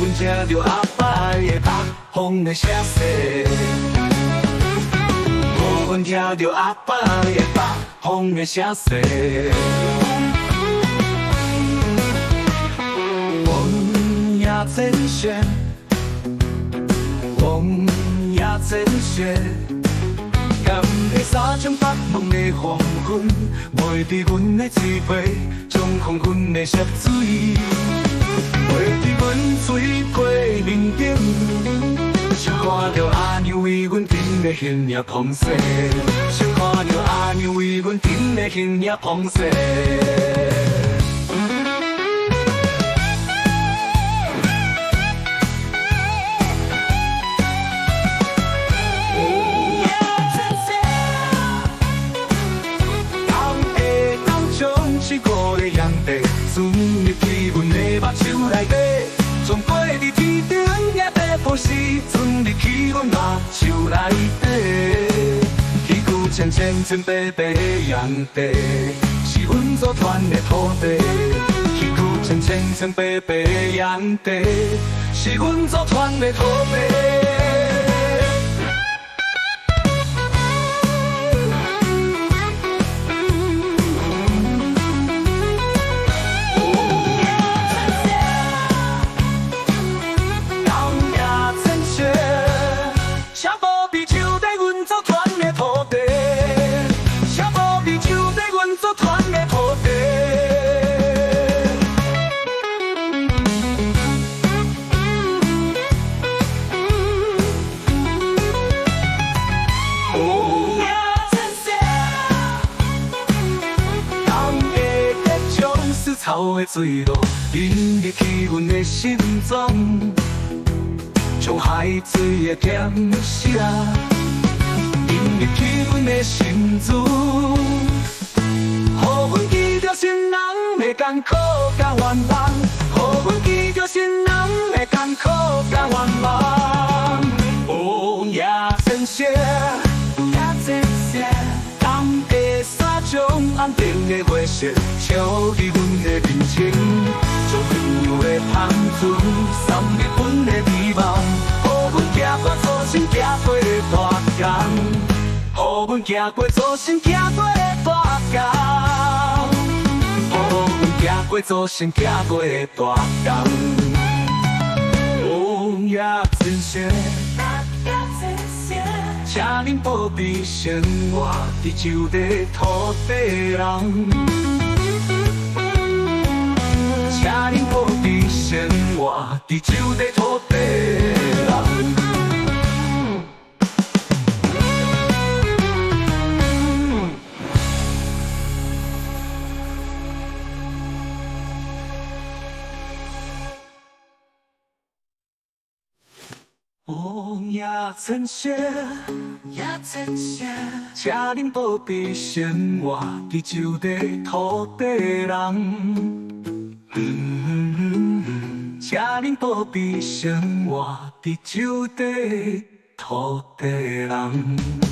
阮听着阿爸的北风的声势，阮听着阿爸的北风的声势。风也真雪，风也真雪。甘会三种北风的黄昏，袂伫阮的嘴皮，将黄昏的涩水，袂伫阮嘴皮面顶，想看着阿娘为阮甜的形影捧洗，想看着阿娘为阮甜的形影捧洗。我的阳地，钻入去阮的目睭内底，从过伫天顶也白波时，钻入去阮目睭内底。起久千千千白白的阳地，是阮所传的土地。起久千千千白白的阳地，是阮所传的土地。草的水路引入去阮的心中，像海水的甜声引入去阮的心中，予阮记着心人的艰苦甲愿望，予阮记着心人的艰苦甲愿望。哦呀，真谢，呀真谢，当下三种安定的花色。照伫阮的面前，将朋友的香烛送入阮的美梦，予阮行过初心行过的大江，予阮行过初心行过的大江，予阮行过初心行过的大江。哦呀，真谢，请恁保庇生活地球的土地人。请恁保庇生活地球的土地人。哦呀，真谢，呀真谢，请恁保庇生活地球的土地人。请恁保庇生活地球的土地人。